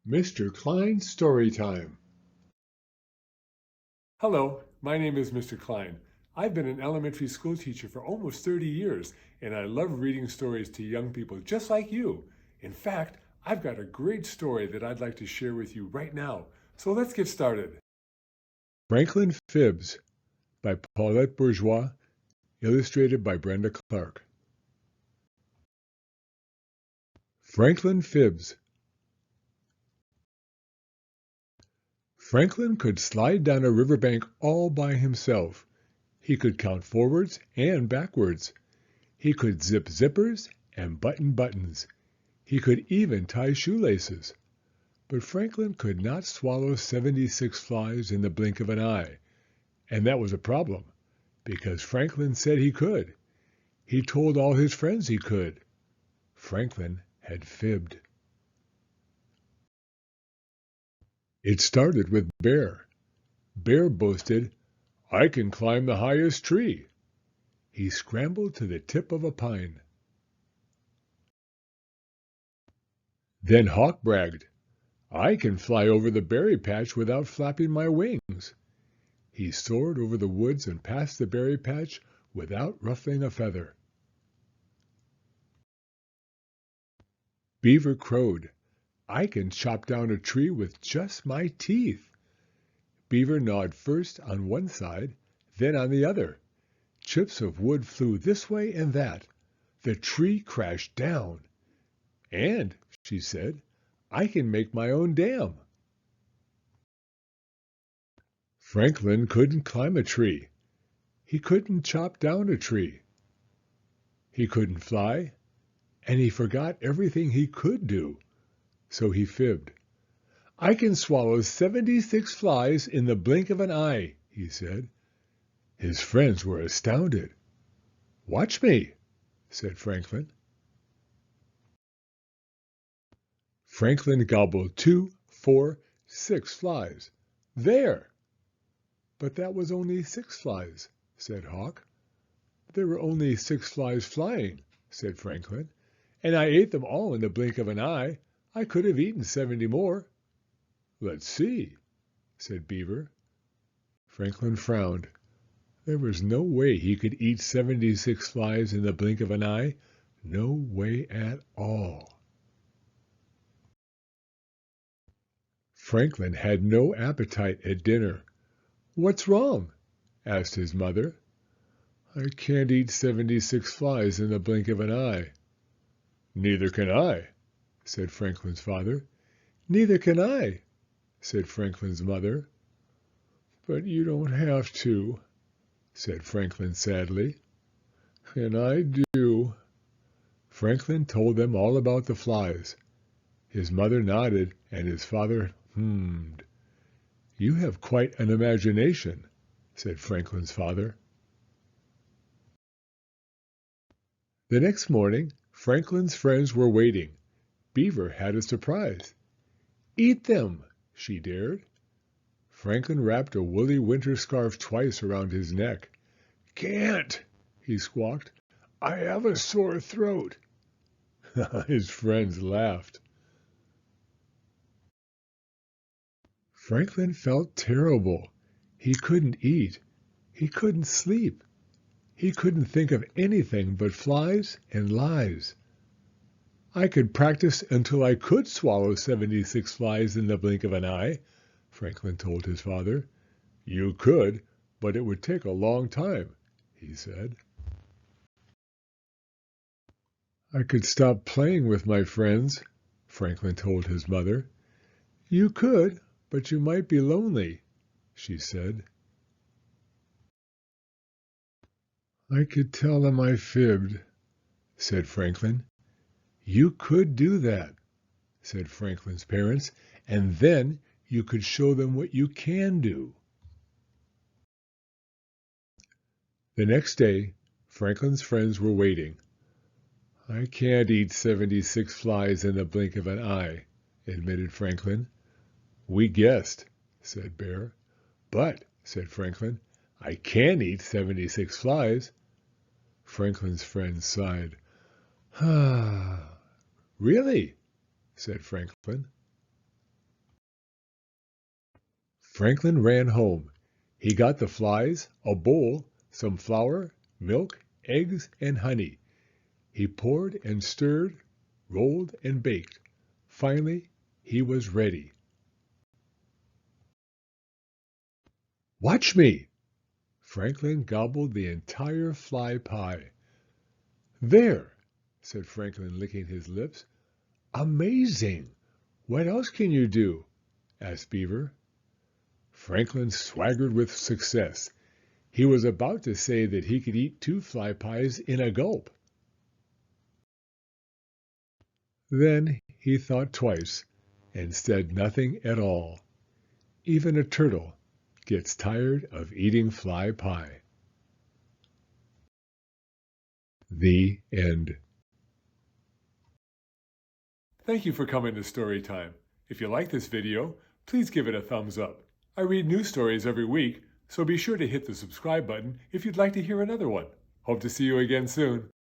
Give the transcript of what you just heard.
Mr. Klein's Story Time. Hello, my name is Mr. Klein. I've been an elementary school teacher for almost 30 years, and I love reading stories to young people just like you. In fact, I've got a great story that I'd like to share with you right now. So let's get started. Franklin Fibs by Paulette Bourgeois, illustrated by Brenda Clark. Franklin Fibs. Franklin could slide down a riverbank all by himself. He could count forwards and backwards. He could zip zippers and button buttons. He could even tie shoelaces. But Franklin could not swallow 76 flies in the blink of an eye. And that was a problem, because Franklin said he could. He told all his friends he could. Franklin had fibbed. It started with Bear. Bear boasted, "I can climb the highest tree." He scrambled to the tip of a pine. Then Hawk bragged, "I can fly over the berry patch without flapping my wings." He soared over the woods and past the berry patch without ruffling a feather. Beaver crowed, "I can chop down a tree with just my teeth." Beaver gnawed first on one side, then on the other. Chips of wood flew this way and that. The tree crashed down. "And," she said, "I can make my own dam." Franklin couldn't climb a tree. He couldn't chop down a tree. He couldn't fly, and he forgot everything he could do. So he fibbed. "I can swallow 76 flies in the blink of an eye," he said. His friends were astounded. "Watch me," said Franklin. Franklin gobbled 2, 4, 6 flies. "There!" "But that was only 6 flies," said Hawk. "There were only 6 flies flying," said Franklin, "and I ate them all in the blink of an eye. I could have eaten 70 more." "Let's see," said Beaver. Franklin frowned. There was no way he could eat 76 flies in the blink of an eye. No way at all. Franklin had no appetite at dinner. "What's wrong?" asked his mother. "I can't eat 76 flies in the blink of an eye." "Neither can I," said Franklin's father. "Neither can I," said Franklin's mother. "But you don't have to," said Franklin sadly. "And I do." Franklin told them all about the flies. His mother nodded, and his father hummed. "You have quite an imagination," said Franklin's father. The next morning, Franklin's friends were waiting. Beaver had a surprise. "Eat them," she dared. Franklin wrapped a woolly winter scarf twice around his neck. "Can't," he squawked. "I have a sore throat." His friends laughed. Franklin felt terrible. He couldn't eat. He couldn't sleep. He couldn't think of anything but flies and lies. "I could practice until I could swallow 76 flies in the blink of an eye," Franklin told his father. "You could, but it would take a long time," he said. "I could stop playing with my friends," Franklin told his mother. "You could, but you might be lonely," she said. "I could tell them I fibbed," said Franklin. "You could do that," said Franklin's parents, "and then you could show them what you can do." The next day, Franklin's friends were waiting. "I can't eat 76 flies in the blink of an eye," admitted Franklin. "We guessed," said Bear. "But," said Franklin, "I can eat 76 flies." Franklin's friends sighed. "Ah, really?" said Franklin. Franklin ran home. He got the flies, a bowl, some flour, milk, eggs, and honey. He poured and stirred, rolled and baked. Finally, he was ready. "Watch me!" Franklin gobbled the entire fly pie. "There!" said Franklin, licking his lips. "Amazing! What else can you do?" asked Beaver. Franklin swaggered with success. He was about to say that he could eat 2 fly pies in a gulp. Then he thought twice and said nothing at all. Even a turtle gets tired of eating fly pie. The end. Thank you for coming to Storytime. If you like this video, please give it a thumbs up. I read new stories every week, so be sure to hit the subscribe button if you'd like to hear another one. Hope to see you again soon.